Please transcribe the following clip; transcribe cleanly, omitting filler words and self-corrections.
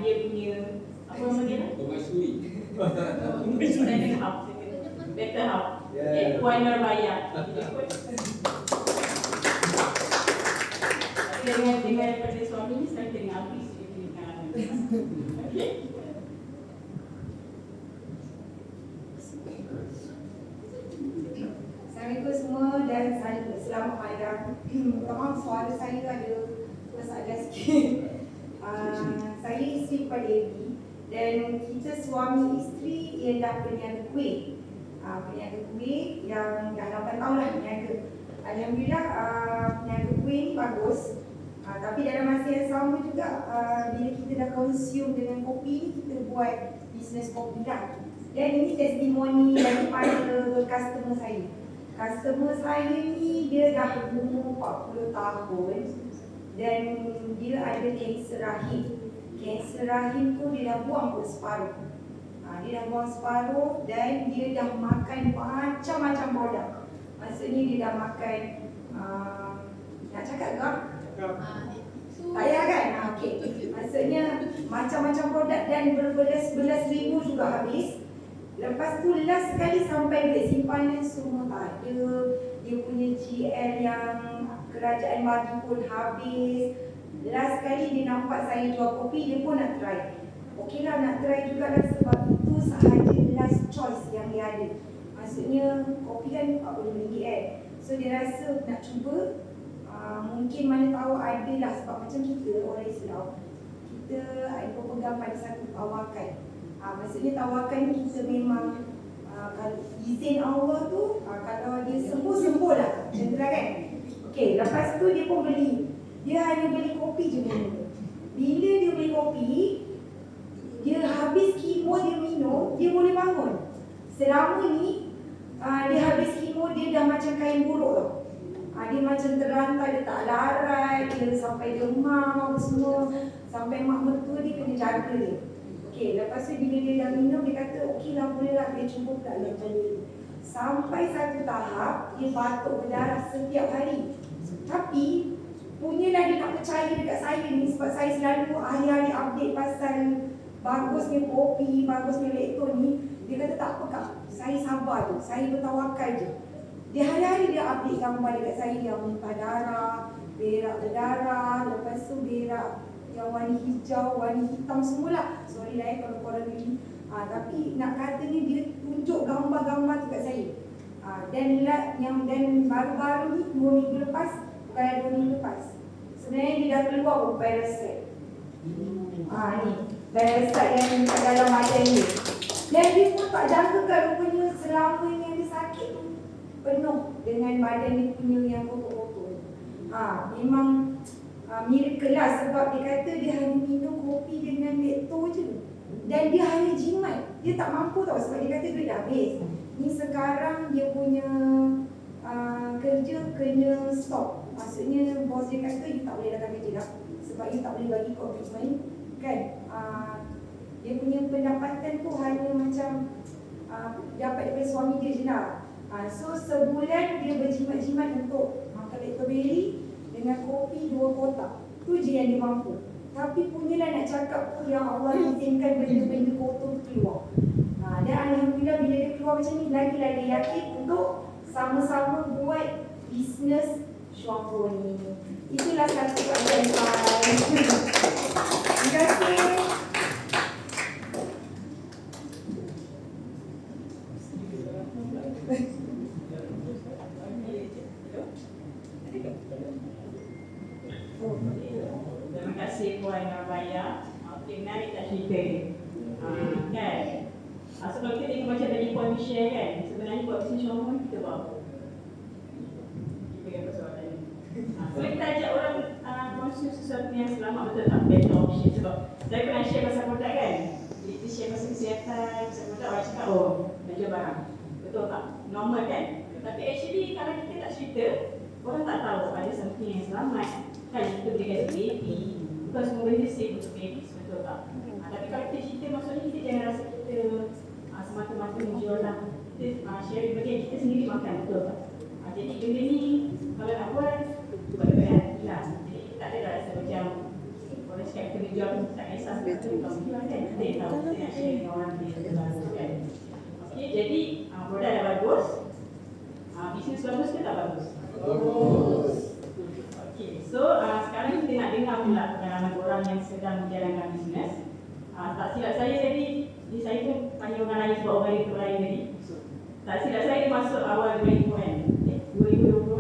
dia punya apa nama dia? Permaisuri. Better half. Better half. Puan Nurbaya. Dengan daripada suami ni saya dengan habis dia punya pengalaman. Okey. Assalamualaikum semua dan selamat malam. Maaf suara saya ada masalah sikit. Saya isteri Pak Devi dan kita suami isteri ialah peniaga kuih. Peniaga kuih yang dah 8 tahun lah peniaga. Alhamdulillah peniaga kuih ni bagus. Tapi dalam masa yang sama juga bila kita dah consume dengan kopi ni, kita buat bisnes kopi lah. Dan ini testimoni daripada customer saya. Customer saya ni dia dah berumur 40 tahun dan dia ada kanser rahim. Kanser rahim tu dia dah buang pun separuh. Dia dah buang separuh dan dia dah makan macam-macam produk. Maksudnya dia dah makan nak cakap tak? Tak payah kan? Okey. Maksudnya macam-macam produk dan berbelas-belas ribu juga habis. Lepas tu last sekali sampai duit simpanan semua tak ada. Dia punya GL yang kerajaan bagi pun habis. Last sekali dia nampak saya jual kopi, dia pun nak try. Okeylah nak try jugalah sebab itu sahaja last choice yang dia ada. Maksudnya kopi kan RM40 kan. So dia rasa nak cuba. Mungkin mana tahu ada lah sebab macam kita orang Islam, kita ada berpegang pada satu tawakkal. Maksudnya tawakkal ni kita memang kalau izin Allah tu kalau dia sembuh lah. Macam tu lah kan. Okey, lepas tu dia pun beli. Dia hanya beli kopi je minum. Bila dia beli kopi, dia habis kemo dia minum, dia boleh bangun. Selama ni dia habis kemo dia dah macam kain buruk tau. Dia macam terlantar, dia tak larat, dia sampai demam apa semua. Sampai mak mertua dia kena jaga dia. Okey, lepas tu bila dia dah minum, dia kata okeylah bolehlah dia cuba pula macam ni. Sampai satu tahap, dia batuk berdarah setiap hari. Tapi, punyalah dia nak percaya dekat saya ni sebab saya selalu hari-hari update pasal bagusnya kopi, bagusnya lektor ni. Dia kata tak apa kak, saya sabar tu, saya bertawakal je. Dia hari-hari dia update gambar dekat saya yang muntah darah, berak berdarah, lepas tu berak yang warna hijau, warna hitam semualah. Sorry lah kalau korang ni. Tapi nak katanya dia tunjuk gambar-gambar tu kat saya. Dan baru-baru ni 2 minggu lepas, bukan 2 minggu lepas. Sebenarnya dia dah keluar pun parasite. Ni, parasite yang kat dalam badan dia. Dan dia pun tak jangkakan rupanya selama yang dia sakit tu penuh dengan badan dia punya yang kotor-kotor. Memang miracle lah sebab dia kata dia hanya minum kopi dengan lektor je. Dan dia hanya jimat. Dia tak mampu tau sebab dia kata duit dah habis. Ni sekarang dia punya kerja kena stop. Maksudnya bos dia kata you tak boleh datang kerja dah sebab you tak boleh bagi komitmen kan. Dia punya pendapatan tu hanya macam dapat daripada suami dia je lah. So sebulan dia berjimat-jimat untuk makan lactoberi dengan kopi 2 kotak. Tu je yang dia mampu. Tapi punyalah nak cakap tu yang Allah izinkan benda-benda kotor keluar. Dan alhamdulillah bila dia keluar macam ni, lagi-lagi dia yakin untuk sama-sama buat bisnes syukur ni. Itulah satu advice. Terima kasih. Terima kasih Puan Nurbaya. Okey, menarik tak cerita ni? Kan? Sebab kita tengok macam tadi Puan share kan, sebenarnya buat bisnes syukur kita buat apa? Kita yang persoalan ni. So kita ajak orang konsum sesuatu yang selamat, betul tak? Better option. Sebab saya pernah share pasal produk kan, kita share pasal kesihatan, pasal produk, orang cakap oh, dah jual barang. Betul tak? Normal kan? Tapi actually kalau kita tak cerita, orang tak tahu ada something yang selamat. Kan kita berikan baby, bukan semua benda safe untuk baby, betul tak? Tapi kalau kita cerita, maksudnya kita jangan rasa kita semata-mata menjual lah. Kita sharing bagi kita sendiri makan, betul tak? Jadi benda ni kalau nak buat, buat baik hati lah. Jadi tak ada rasa macam Orang cakap kerja pun tak kisah betul kan? Kita tahu kita nak share dengan orang dia bagus kan. Okey, jadi produk dah bagus. Bisnes bagus ke tak bagus? Bagus. Okey, so sekarang kita nak dengar pula pengalaman orang yang sedang menjalankan bisnes. Tak silap saya tadi, saya pun panggil orang lain sebab orang itu lain tadi. Tak silap saya dia masuk awal 2020 kan. 2020